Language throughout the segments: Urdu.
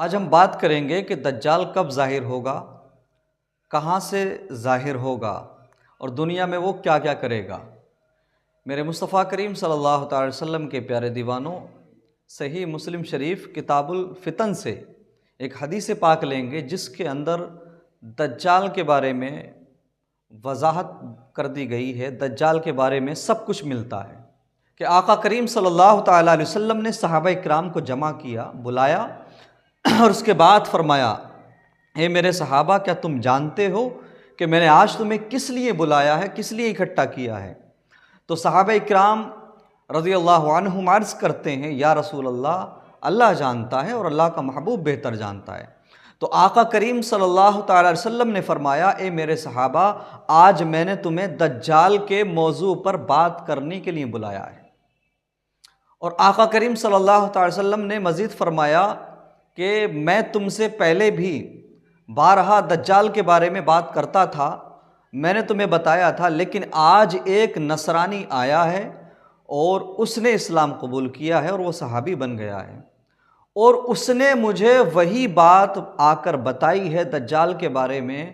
آج ہم بات کریں گے کہ دجال کب ظاہر ہوگا، کہاں سے ظاہر ہوگا اور دنیا میں وہ کیا کیا کرے گا۔ میرے مصطفیٰ کریم صلی اللہ تعالی وسلم کے پیارے دیوانوں، صحیح مسلم شریف کتاب الفتن سے ایک حدیث پاک لیں گے جس کے اندر دجال کے بارے میں وضاحت کر دی گئی ہے، دجال کے بارے میں سب کچھ ملتا ہے کہ آقا کریم صلی اللہ تعالی علیہ وسلم نے صحابہ کرام کو جمع کیا، بلایا اور اس کے بعد فرمایا، اے میرے صحابہ، کیا تم جانتے ہو کہ میں نے آج تمہیں کس لیے بلایا ہے، کس لیے اکٹھا کیا ہے؟ تو صحابہ کرام رضی اللہ عنہم عرض کرتے ہیں، یا رسول اللہ، اللہ جانتا ہے اور اللہ کا محبوب بہتر جانتا ہے۔ تو آقا کریم صلی اللہ تعالی علیہ وسلم نے فرمایا، اے میرے صحابہ، آج میں نے تمہیں دجال کے موضوع پر بات کرنے کے لیے بلایا ہے۔ اور آقا کریم صلی اللہ تعالی وسلم نے مزید فرمایا کہ میں تم سے پہلے بھی بارہا دجال کے بارے میں بات کرتا تھا، میں نے تمہیں بتایا تھا، لیکن آج ایک نصرانی آیا ہے اور اس نے اسلام قبول کیا ہے اور وہ صحابی بن گیا ہے، اور اس نے مجھے وہی بات آ کر بتائی ہے دجال کے بارے میں۔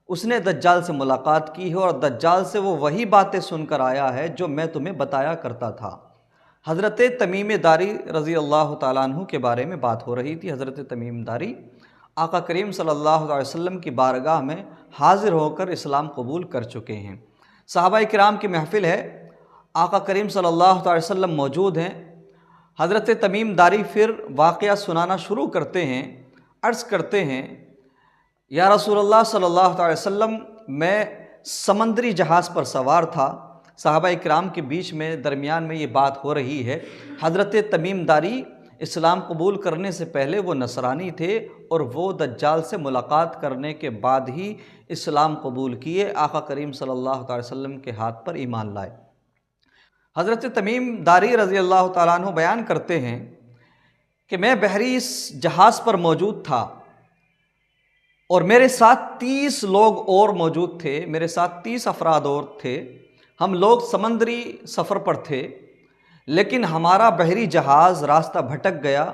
اس نے دجال سے ملاقات کی ہے اور دجال سے وہ وہی باتیں سن کر آیا ہے جو میں تمہیں بتایا کرتا تھا۔ حضرت تمیم داری رضی اللہ تعالیٰ عنہ کے بارے میں بات ہو رہی تھی۔ حضرت تمیم داری آقا کریم صلی اللہ علیہ وسلم کی بارگاہ میں حاضر ہو کر اسلام قبول کر چکے ہیں۔ صحابہ کرام کی محفل ہے، آقا کریم صلی اللہ علیہ وسلم موجود ہیں۔ حضرت تمیم داری پھر واقعہ سنانا شروع کرتے ہیں، عرض کرتے ہیں، یا رسول اللہ صلی اللہ علیہ وسلم، میں سمندری جہاز پر سوار تھا۔ صحابہ کرام کے بیچ میں درمیان میں یہ بات ہو رہی ہے۔ حضرت تمیم داری اسلام قبول کرنے سے پہلے وہ نصرانی تھے اور وہ دجال سے ملاقات کرنے کے بعد ہی اسلام قبول کیے، آقا کریم صلی اللہ علیہ وسلم کے ہاتھ پر ایمان لائے۔ حضرت تمیم داری رضی اللہ تعالیٰ عنہ بیان کرتے ہیں کہ میں بحری اس جہاز پر موجود تھا اور میرے ساتھ 30 لوگ اور موجود تھے، میرے ساتھ 30 افراد اور تھے۔ ہم لوگ سمندری سفر پر تھے، لیکن ہمارا بحری جہاز راستہ بھٹک گیا۔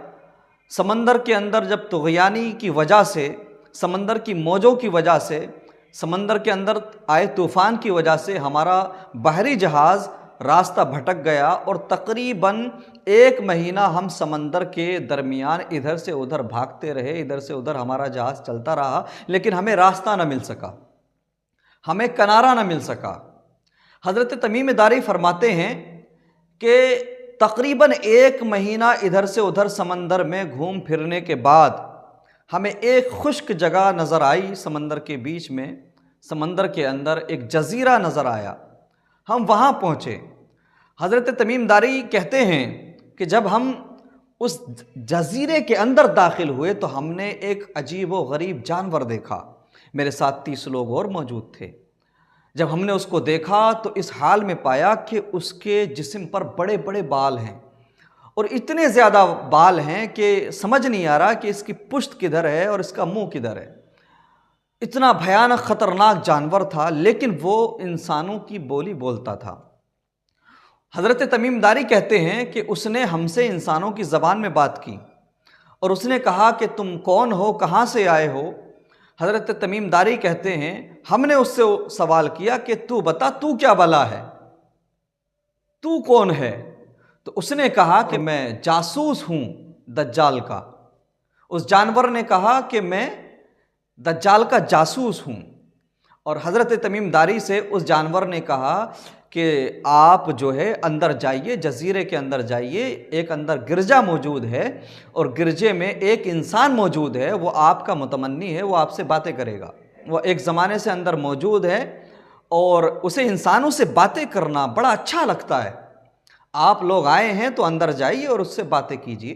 سمندر کے اندر جب طغیانی کی وجہ سے، سمندر کی موجوں کی وجہ سے، سمندر کے اندر آئے طوفان کی وجہ سے ہمارا بحری جہاز راستہ بھٹک گیا اور تقریباً 1 مہینہ ہم سمندر کے درمیان ادھر سے ادھر بھاگتے رہے، ادھر سے ادھر ہمارا جہاز چلتا رہا، لیکن ہمیں راستہ نہ مل سکا، ہمیں کنارہ نہ مل سکا۔ حضرت تمیم داری فرماتے ہیں کہ تقریباً 1 مہینہ ادھر سے ادھر سمندر میں گھوم پھرنے کے بعد ہمیں ایک خشک جگہ نظر آئی، سمندر کے بیچ میں، سمندر کے اندر ایک جزیرہ نظر آیا۔ ہم وہاں پہنچے۔ حضرت تمیم داری کہتے ہیں کہ جب ہم اس جزیرے کے اندر داخل ہوئے تو ہم نے ایک عجیب و غریب جانور دیکھا۔ میرے ساتھ 30 لوگ اور موجود تھے۔ جب ہم نے اس کو دیکھا تو اس حال میں پایا کہ اس کے جسم پر بڑے بڑے بال ہیں، اور اتنے زیادہ بال ہیں کہ سمجھ نہیں آ رہا کہ اس کی پشت کدھر ہے اور اس کا منہ کدھر ہے۔ اتنا بھیانک خطرناک جانور تھا، لیکن وہ انسانوں کی بولی بولتا تھا۔ حضرت تمیم داری کہتے ہیں کہ اس نے ہم سے انسانوں کی زبان میں بات کی اور اس نے کہا کہ تم کون ہو، کہاں سے آئے ہو؟ حضرت تمیم داری کہتے ہیں ہم نے اس سے سوال کیا کہ تو بتا، تو کیا بلا ہے، تو کون ہے؟ تو اس نے کہا کہ میں جاسوس ہوں دجال کا۔ اس جانور نے کہا کہ میں دجال کا جاسوس ہوں، اور حضرت تمیم داری سے اس جانور نے کہا کہ آپ جو ہے اندر جائیے، جزیرے کے اندر جائیے، ایک اندر گرجا موجود ہے اور گرجے میں ایک انسان موجود ہے، وہ آپ کا متمنی ہے، وہ آپ سے باتیں کرے گا۔ وہ ایک زمانے سے اندر موجود ہے اور اسے انسانوں سے باتیں کرنا بڑا اچھا لگتا ہے۔ آپ لوگ آئے ہیں تو اندر جائیے اور اس سے باتیں کیجیے۔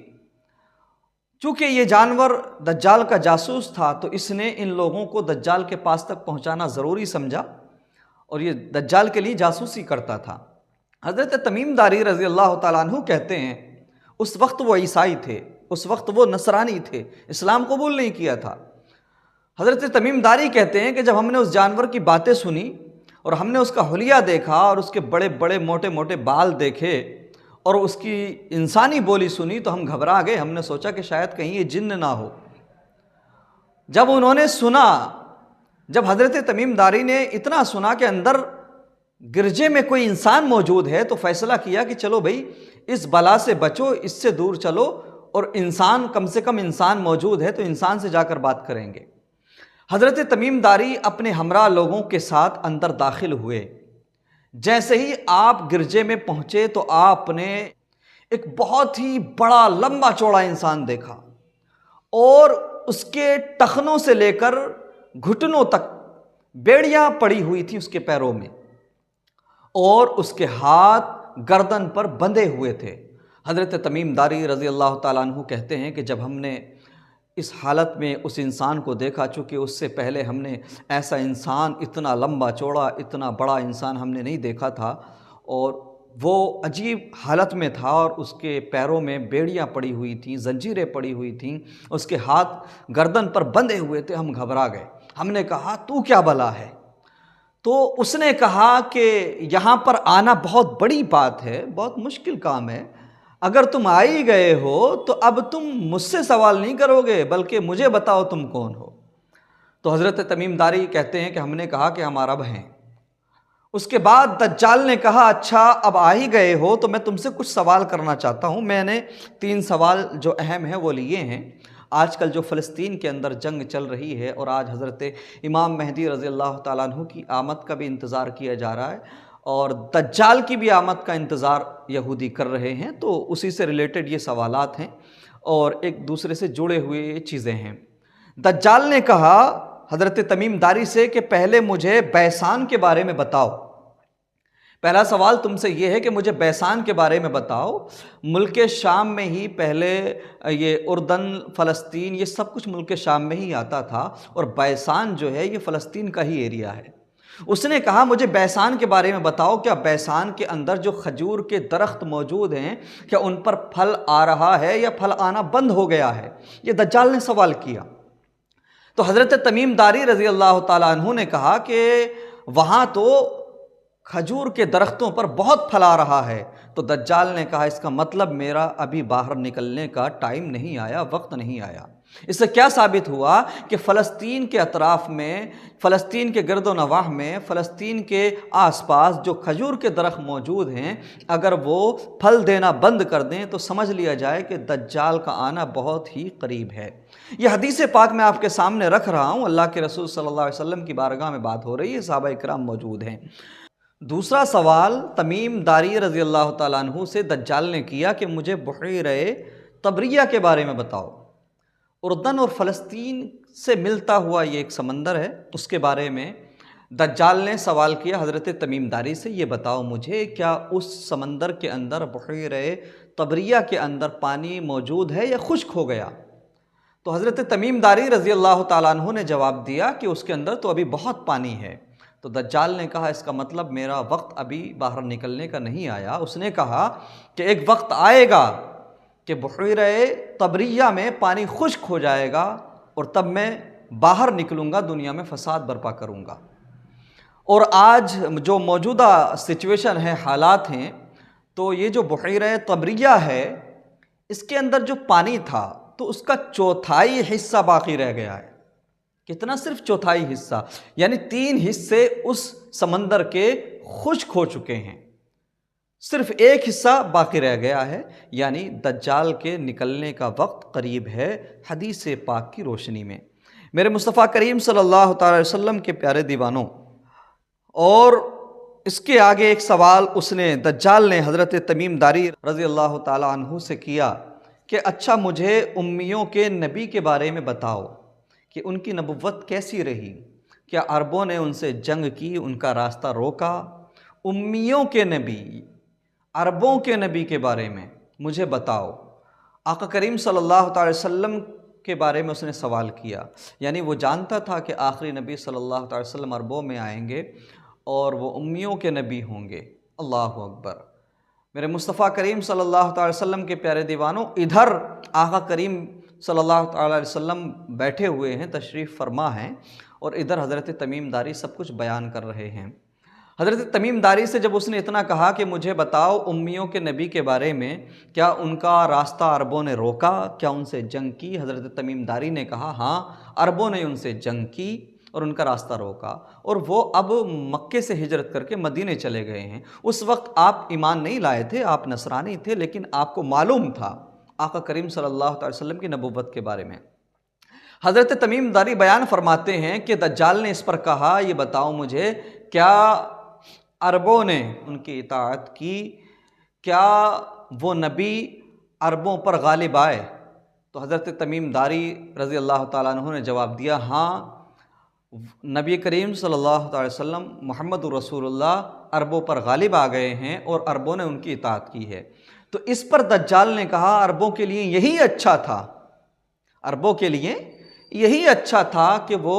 چونکہ یہ جانور دجال کا جاسوس تھا تو اس نے ان لوگوں کو دجال کے پاس تک پہنچانا ضروری سمجھا اور یہ دجال کے لیے جاسوسی کرتا تھا۔ حضرت تمیم داری رضی اللہ تعالیٰ عنہ کہتے ہیں اس وقت وہ عیسائی تھے، اس وقت وہ نصرانی تھے، اسلام قبول نہیں کیا تھا۔ حضرت تمیم داری کہتے ہیں کہ جب ہم نے اس جانور کی باتیں سنی اور ہم نے اس کا حلیہ دیکھا اور اس کے بڑے بڑے موٹے موٹے بال دیکھے اور اس کی انسانی بولی سنی تو ہم گھبرا گئے۔ ہم نے سوچا کہ شاید کہیں یہ جن نہ ہو، جب انہوں نے سنا، جب حضرت تمیم داری نے اتنا سنا کہ اندر گرجے میں کوئی انسان موجود ہے، تو فیصلہ کیا کہ چلو بھائی اس بلا سے بچو، اس سے دور چلو، اور انسان، کم سے کم انسان موجود ہے تو انسان سے جا کر بات کریں گے۔ حضرت تمیم داری اپنے ہمراہ لوگوں کے ساتھ اندر داخل ہوئے۔ جیسے ہی آپ گرجے میں پہنچے تو آپ نے ایک بہت ہی بڑا لمبا چوڑا انسان دیکھا، اور اس کے ٹخنوں سے لے کر گھٹنوں تک بیڑیاں پڑی ہوئی تھیں اس کے پیروں میں، اور اس کے ہاتھ گردن پر بندھے ہوئے تھے۔ حضرت تمیم داری رضی اللہ تعالیٰ عنہ کہتے ہیں کہ جب ہم نے اس حالت میں اس انسان کو دیکھا، چونکہ اس سے پہلے ہم نے ایسا انسان، اتنا لمبا چوڑا، اتنا بڑا انسان ہم نے نہیں دیکھا تھا، اور وہ عجیب حالت میں تھا، اور اس کے پیروں میں بیڑیاں پڑی ہوئی تھیں، زنجیریں پڑی ہوئی تھیں، اس کے ہاتھ گردن پر بندھے ہوئے تھے۔ ہم گھبرا گئے، ہم نے کہا تو کیا بلا ہے؟ تو اس نے کہا کہ یہاں پر آنا بہت بڑی بات ہے، بہت مشکل کام ہے، اگر تم آ ہی گئے ہو تو اب تم مجھ سے سوال نہیں کرو گے بلکہ مجھے بتاؤ تم کون ہو۔ تو حضرت تمیم داری کہتے ہیں کہ ہم نے کہا کہ ہم عرب ہیں۔ اس کے بعد دجال نے کہا اچھا اب آ ہی گئے ہو تو میں تم سے کچھ سوال کرنا چاہتا ہوں۔ میں نے 3 سوال جو اہم ہیں وہ لیے ہیں۔ آج کل جو فلسطین کے اندر جنگ چل رہی ہے، اور آج حضرت امام مہدی رضی اللہ تعالیٰ عنہ کی آمد کا بھی انتظار کیا جا رہا ہے، اور دجال کی بھی آمد کا انتظار یہودی کر رہے ہیں، تو اسی سے ریلیٹڈ یہ سوالات ہیں اور ایک دوسرے سے جڑے ہوئے چیزیں ہیں۔ دجال نے کہا حضرت تمیم داری سے کہ پہلے مجھے بیسان کے بارے میں بتاؤ۔ پہلا سوال تم سے یہ ہے کہ مجھے بیسان کے بارے میں بتاؤ۔ ملک شام میں ہی پہلے یہ اردن، فلسطین، یہ سب کچھ ملک شام میں ہی آتا تھا، اور بیسان جو ہے یہ فلسطین کا ہی ایریا ہے۔ اس نے کہا مجھے بیسان کے بارے میں بتاؤ، کیا بیسان کے اندر جو کھجور کے درخت موجود ہیں کیا ان پر پھل آ رہا ہے یا پھل آنا بند ہو گیا ہے؟ یہ دجال نے سوال کیا۔ تو حضرت تمیم داری رضی اللہ تعالیٰ عنہ نے کہا کہ وہاں تو کھجور کے درختوں پر بہت پھل آ رہا ہے۔ تو دجال نے کہا اس کا مطلب میرا ابھی باہر نکلنے کا ٹائم نہیں آیا، وقت نہیں آیا۔ اس سے کیا ثابت ہوا کہ فلسطین کے اطراف میں، فلسطین کے گرد و نواح میں، فلسطین کے آس پاس جو کھجور کے درخت موجود ہیں، اگر وہ پھل دینا بند کر دیں تو سمجھ لیا جائے کہ دجال کا آنا بہت ہی قریب ہے۔ یہ حدیث پاک میں آپ کے سامنے رکھ رہا ہوں، اللہ کے رسول صلی اللہ علیہ وسلم کی بارگاہ میں بات ہو رہی ہے، صحابہ کرام موجود ہیں۔ دوسرا سوال تمیم داری رضی اللہ تعالیٰ عنہ سے دجال نے کیا کہ مجھے بحیرہ طبریہ کے بارے میں بتاؤ۔ اردن اور فلسطین سے ملتا ہوا یہ ایک سمندر ہے، اس کے بارے میں دجال نے سوال کیا حضرت تمیم داری سے، یہ بتاؤ مجھے کیا اس سمندر کے اندر، بحیرہ طبریہ کے اندر پانی موجود ہے یا خشک ہو گیا؟ تو حضرت تمیم داری رضی اللہ تعالیٰ عنہ نے جواب دیا کہ اس کے اندر تو ابھی بہت پانی ہے۔ تو دجال نے کہا اس کا مطلب میرا وقت ابھی باہر نکلنے کا نہیں آیا۔ اس نے کہا کہ ایک وقت آئے گا کہ بحیرہ طبریہ میں پانی خشک ہو جائے گا، اور تب میں باہر نکلوں گا، دنیا میں فساد برپا کروں گا۔ اور آج جو موجودہ سچویشن ہے، حالات ہیں، تو یہ جو بحیرہ طبریہ ہے اس کے اندر جو پانی تھا تو اس کا 1/4 حصہ باقی رہ گیا ہے۔ کتنا؟ صرف 1/4 حصہ، یعنی 3 حصے اس سمندر کے خشک ہو چکے ہیں، صرف 1 حصہ باقی رہ گیا ہے، یعنی دجال کے نکلنے کا وقت قریب ہے حدیث پاک کی روشنی میں۔ میرے مصطفیٰ کریم صلی اللہ تعالی وسلم کے پیارے دیوانوں، اور اس کے آگے ایک سوال اس نے، دجال نے حضرت تمیم داری رضی اللہ تعالی عنہ سے کیا کہ اچھا مجھے امیوں کے نبی کے بارے میں بتاؤ کہ ان کی نبوت کیسی رہی، کیا عربوں نے ان سے جنگ کی، ان کا راستہ روکا؟ امیوں کے نبی، عربوں کے نبی کے بارے میں مجھے بتاؤ۔ آقا کریم صلی اللہ تعالی وسلم کے بارے میں اس نے سوال کیا، یعنی وہ جانتا تھا کہ آخری نبی صلی اللہ تعالی وسلم عربوں میں آئیں گے اور وہ امیوں کے نبی ہوں گے۔ اللہ اکبر۔ میرے مصطفیٰ کریم صلی اللہ تعالی وسلم کے پیارے دیوانوں، ادھر آقا کریم صلی اللہ تعالی علیہ وسلم بیٹھے ہوئے ہیں، تشریف فرما ہیں، اور ادھر حضرت تمیم داری سب کچھ بیان کر رہے ہیں۔ حضرت تمیم داری سے جب اس نے اتنا کہا کہ مجھے بتاؤ امیوں کے نبی کے بارے میں، کیا ان کا راستہ عربوں نے روکا، کیا ان سے جنگ کی؟ حضرت تمیم داری نے کہا ہاں، عربوں نے ان سے جنگ کی اور ان کا راستہ روکا، اور وہ اب مکے سے ہجرت کر کے مدینے چلے گئے ہیں۔ اس وقت آپ ایمان نہیں لائے تھے، آپ نصرانی تھے، لیکن آپ کو معلوم تھا آقا کریم صلی اللہ علیہ وسلم کی نبوت کے بارے میں۔ حضرت تمیم داری بیان فرماتے ہیں کہ دجال نے اس پر کہا یہ بتاؤ مجھے، کیا عربوں نے ان کی اطاعت کی؟ کیا وہ نبی عربوں پر غالب آئے؟ تو حضرت تمیم داری رضی اللہ تعالیٰ عنہ نے جواب دیا ہاں، نبی کریم صلی اللہ علیہ وسلم محمد رسول اللہ عربوں پر غالب آ گئے ہیں اور عربوں نے ان کی اطاعت کی ہے۔ تو اس پر دجال نے کہا عربوں کے لیے یہی اچھا تھا، عربوں کے لیے یہی اچھا تھا کہ وہ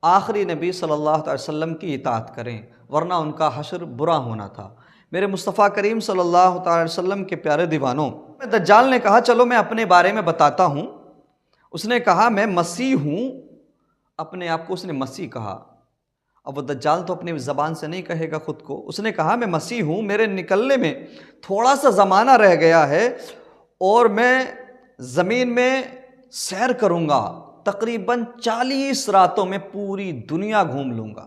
آخری نبی صلی اللہ علیہ وسلم کی اطاعت کریں، ورنہ ان کا حشر برا ہونا تھا۔ میرے مصطفیٰ کریم صلی اللہ علیہ وسلم کے پیارے دیوانوں، دجال نے کہا چلو میں اپنے بارے میں بتاتا ہوں۔ اس نے کہا میں مسیح ہوں، اپنے آپ کو اس نے مسیح کہا۔ اب وہ دجال تو اپنی زبان سے نہیں کہے گا خود کو، اس نے کہا میں مسیح ہوں، میرے نکلنے میں تھوڑا سا زمانہ رہ گیا ہے اور میں زمین میں سیر کروں گا، تقریباً 40 راتوں میں پوری دنیا گھوم لوں گا،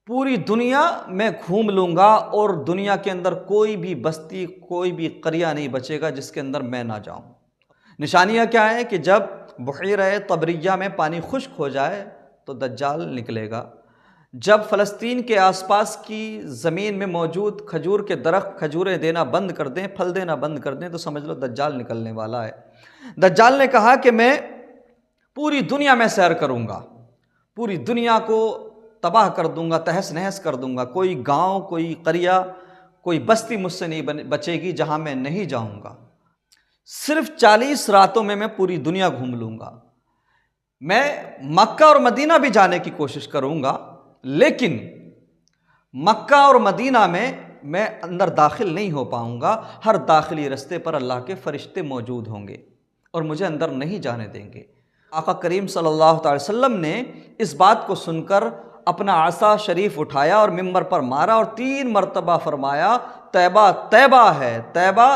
پوری دنیا میں گھوم لوں گا، اور دنیا کے اندر کوئی بھی بستی، کوئی بھی قریہ نہیں بچے گا جس کے اندر میں نہ جاؤں۔ نشانیاں کیا ہیں کہ جب بحیرہ طبریہ میں پانی خشک ہو جائے تو دجال نکلے گا، جب فلسطین کے آس پاس کی زمین میں موجود کھجور کے درخت کھجوریں دینا بند کر دیں، پھل دینا بند کر دیں، تو سمجھ لو دجال نکلنے والا ہے۔ دجال نے کہا کہ میں پوری دنیا میں سیر کروں گا، پوری دنیا کو تباہ کر دوں گا، تہس نہس کر دوں گا، کوئی گاؤں، کوئی قریہ، کوئی بستی مجھ سے نہیں بچے گی جہاں میں نہیں جاؤں گا۔ صرف 40 راتوں میں پوری دنیا گھوم لوں گا۔ میں مکہ اور مدینہ بھی جانے کی کوشش کروں گا، لیکن مکہ اور مدینہ میں اندر داخل نہیں ہو پاؤں گا۔ ہر داخلی رستے پر اللہ کے فرشتے موجود ہوں گے اور مجھے اندر نہیں جانے دیں گے۔ آقا کریم صلی اللہ علیہ وسلم نے اس بات کو سن کر اپنا عصا شریف اٹھایا اور ممبر پر مارا اور 3 مرتبہ فرمایا طیبہ طیبہ ہے، طیبہ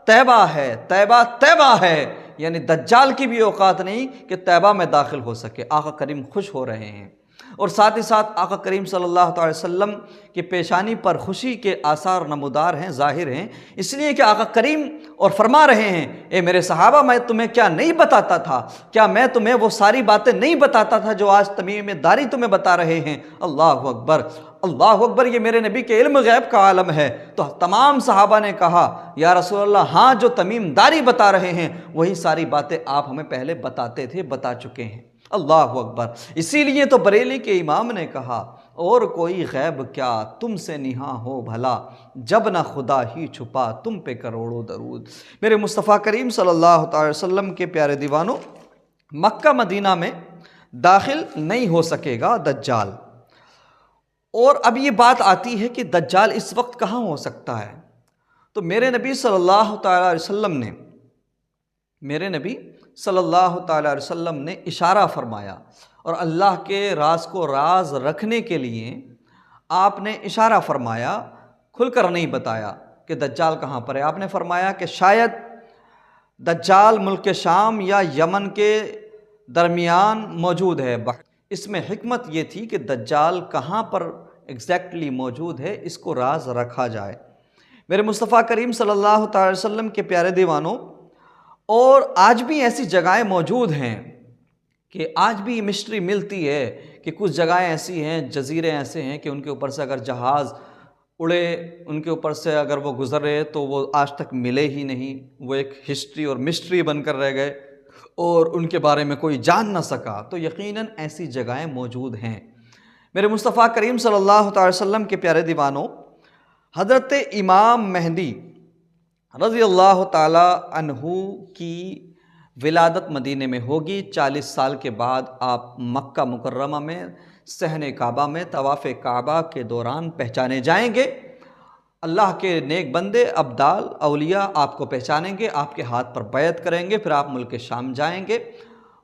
طیبہ ہے، طیبہ طیبہ ہے، یعنی دجال کی بھی اوقات نہیں کہ طیبہ میں داخل ہو سکے۔ آقا کریم خوش ہو رہے ہیں، اور ساتھ ہی ساتھ آقا کریم صلی اللہ علیہ وسلم کی پیشانی پر خوشی کے آثار نمودار ہیں، ظاہر ہیں، اس لیے کہ آقا کریم اور فرما رہے ہیں اے میرے صحابہ میں تمہیں کیا نہیں بتاتا تھا؟ کیا میں تمہیں وہ ساری باتیں نہیں بتاتا تھا جو آج تمیم داری تمہیں بتا رہے ہیں؟ اللہ اکبر، اللہ اکبر، یہ میرے نبی کے علم غیب کا عالم ہے۔ تو تمام صحابہ نے کہا یا رسول اللہ ہاں، جو تمیم داری بتا رہے ہیں وہی ساری باتیں آپ ہمیں پہلے بتاتے تھے، بتا چکے ہیں۔ اللہ اکبر، اسی لیے تو بریلی کے امام نے کہا اور کوئی غیب کیا تم سے نہاں ہو بھلا، جب نہ خدا ہی چھپا تم پہ کروڑوں درود۔ میرے مصطفیٰ کریم صلی اللہ علیہ وسلم کے پیارے دیوانوں، مکہ مدینہ میں داخل نہیں ہو سکے گا دجال۔ اور اب یہ بات آتی ہے کہ دجال اس وقت کہاں ہو سکتا ہے؟ تو میرے نبی صلی اللہ تعالیٰ علیہ وسلم نے اشارہ فرمایا، اور اللہ کے راز کو راز رکھنے کے لیے آپ نے اشارہ فرمایا، کھل کر نہیں بتایا کہ دجال کہاں پر ہے۔ آپ نے فرمایا کہ شاید دجال ملک شام یا یمن کے درمیان موجود ہے۔ اس میں حکمت یہ تھی کہ دجال کہاں پر ایگزیکٹلی موجود ہے اس کو راز رکھا جائے۔ میرے مصطفیٰ کریم صلی اللہ تعالی وسلم کے پیارے دیوانوں، اور آج بھی ایسی جگہیں موجود ہیں کہ آج بھی مسٹری ملتی ہے کہ کچھ جگہیں ایسی ہیں، جزیرے ایسے ہیں کہ ان کے اوپر سے اگر جہاز اڑے، ان کے اوپر سے اگر وہ گزرے تو وہ آج تک ملے ہی نہیں، وہ ایک ہسٹری اور مسٹری بن کر رہ گئے اور ان کے بارے میں کوئی جان نہ سکا۔ تو یقیناً ایسی جگہیں موجود ہیں۔ میرے مصطفیٰ کریم صلی اللہ تعالی وسلم کے پیارے دیوانوں، حضرت امام مہدی رضی اللہ تعالی عنہ کی ولادت مدینے میں ہوگی۔ 40 سال کے بعد آپ مکہ مکرمہ میں صحن کعبہ میں طواف کعبہ کے دوران پہچانے جائیں گے۔ اللہ کے نیک بندے، ابدال، اولیاء آپ کو پہچانیں گے، آپ کے ہاتھ پر بیعت کریں گے، پھر آپ ملک شام جائیں گے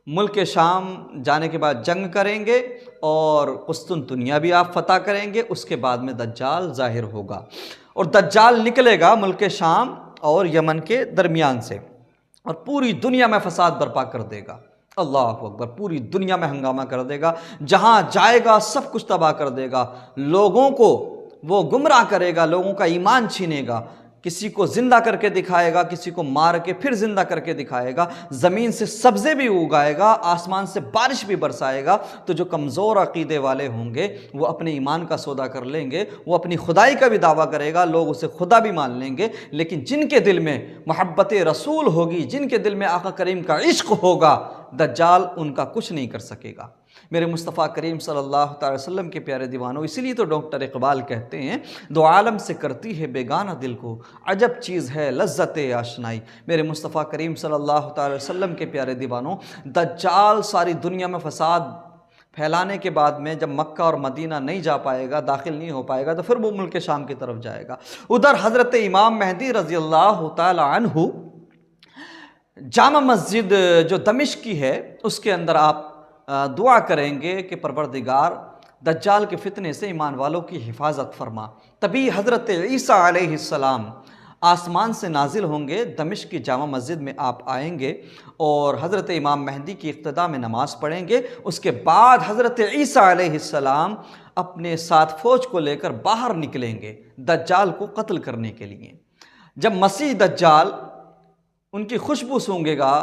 ملک شام جانے کے بعد جنگ کریں گے اور قسطنطنیہ بھی آپ فتح کریں گے، اس کے بعد میں دجال ظاہر ہوگا، اور دجال نکلے گا ملک شام اور یمن کے درمیان سے، اور پوری دنیا میں فساد برپا کر دے گا۔ اللہ اکبر، پوری دنیا میں ہنگامہ کر دے گا، جہاں جائے گا سب کچھ تباہ کر دے گا، لوگوں کو وہ گمراہ کرے گا، لوگوں کا ایمان چھینے گا، کسی کو زندہ کر کے دکھائے گا، کسی کو مار کے پھر زندہ کر کے دکھائے گا، زمین سے سبزے بھی اگائے گا، آسمان سے بارش بھی برسائے گا۔ تو جو کمزور عقیدے والے ہوں گے وہ اپنے ایمان کا سودا کر لیں گے، وہ اپنی خدائی کا بھی دعویٰ کرے گا، لوگ اسے خدا بھی مان لیں گے، لیکن جن کے دل میں محبت رسول ہوگی، جن کے دل میں آقا کریم کا عشق ہوگا، دجال ان کا کچھ نہیں کر سکے گا۔ میرے مصطفیٰ کریم صلی اللہ تعالی وسلم کے پیارے دیوانوں، اسی لیے تو ڈاکٹر اقبال کہتے ہیں، دو عالم سے کرتی ہے بیگانہ دل کو، عجب چیز ہے لذت آشنائی۔ میرے مصطفیٰ کریم صلی اللہ تعالی وسلم کے پیارے دیوانوں، دجال ساری دنیا میں فساد پھیلانے کے بعد میں جب مکہ اور مدینہ نہیں جا پائے گا، داخل نہیں ہو پائے گا، تو پھر وہ ملک شام کی طرف جائے گا۔ ادھر حضرت امام مہدی رضی اللہ تعالی عنہ جامع مسجد جو دمشق کی ہے، اس کے اندر آپ دعا کریں گے کہ پروردگار دجال کے فتنے سے ایمان والوں کی حفاظت فرما۔ تبھی حضرت عیسیٰ علیہ السلام آسمان سے نازل ہوں گے، دمشق کی جامع مسجد میں آپ آئیں گے اور حضرت امام مہدی کی اقتداء میں نماز پڑھیں گے۔ اس کے بعد حضرت عیسیٰ علیہ السلام اپنے ساتھ فوج کو لے کر باہر نکلیں گے دجال کو قتل کرنے کے لیے۔ جب مسیح دجال ان کی خوشبو سونگے گا،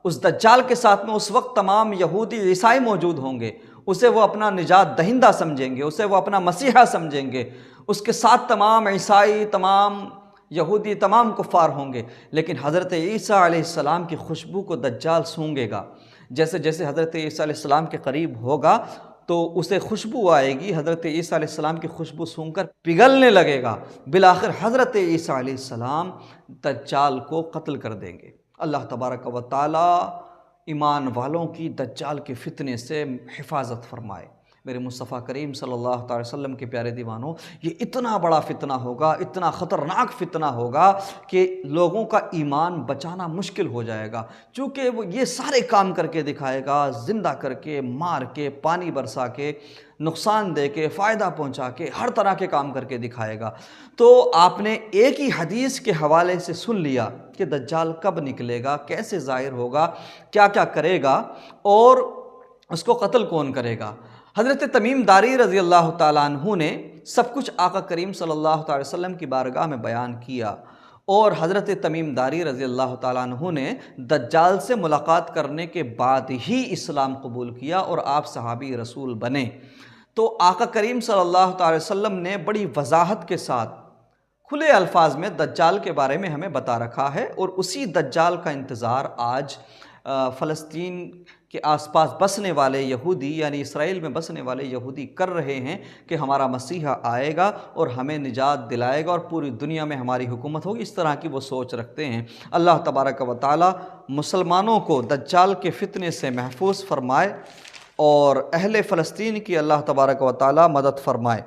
اس دجال کے ساتھ میں اس وقت تمام یہودی عیسائی موجود ہوں گے، اسے وہ اپنا نجات دہندہ سمجھیں گے، اسے وہ اپنا مسیحا سمجھیں گے، اس کے ساتھ تمام عیسائی، تمام یہودی، تمام کفار ہوں گے، لیکن حضرت عیسیٰ علیہ السلام کی خوشبو کو دجال سونگے گا۔ جیسے جیسے حضرت عیسیٰ علیہ السلام کے قریب ہوگا تو اسے خوشبو آئے گی، حضرت عیسیٰ علیہ السلام کی خوشبو سونگ کر پگھلنے لگے گا، بالآخر حضرت عیسیٰ علیہ السلام دجال کو قتل کر دیں گے۔ اللہ تبارک و تعالی ایمان والوں کی دجال کے فتنے سے حفاظت فرمائے۔ میرے مصطفیٰ کریم صلی اللہ تعالی وسلم کے پیارے دیوانوں، یہ اتنا بڑا فتنہ ہوگا، اتنا خطرناک فتنہ ہوگا کہ لوگوں کا ایمان بچانا مشکل ہو جائے گا، چونکہ وہ یہ سارے کام کر کے دکھائے گا، زندہ کر کے، مار کے، پانی برسا کے، نقصان دے کے، فائدہ پہنچا کے، ہر طرح کے کام کر کے دکھائے گا۔ تو آپ نے ایک ہی حدیث کے حوالے سے سن لیا کہ دجال کب نکلے گا، کیسے ظاہر ہوگا، کیا کیا کرے گا اور اس کو قتل کون کرے گا۔ حضرت تمیم داری رضی اللہ تعالیٰ عنہ نے سب کچھ آقا کریم صلی اللہ تعالی وسلم کی بارگاہ میں بیان کیا، اور حضرت تمیم داری رضی اللہ تعالیٰ عنہ نے دجال سے ملاقات کرنے کے بعد ہی اسلام قبول کیا اور آپ صحابی رسول بنے۔ تو آقا کریم صلی اللہ تعالی وسلم نے بڑی وضاحت کے ساتھ کھلے الفاظ میں دجال کے بارے میں ہمیں بتا رکھا ہے، اور اسی دجال کا انتظار آج فلسطین کے آس پاس بسنے والے یہودی، یعنی اسرائیل میں بسنے والے یہودی کر رہے ہیں کہ ہمارا مسیحا آئے گا اور ہمیں نجات دلائے گا اور پوری دنیا میں ہماری حکومت ہوگی، اس طرح کی وہ سوچ رکھتے ہیں۔ اللہ تبارک و تعالی مسلمانوں کو دجال کے فتنے سے محفوظ فرمائے اور اہل فلسطین کی اللہ تبارک و تعالی مدد فرمائے۔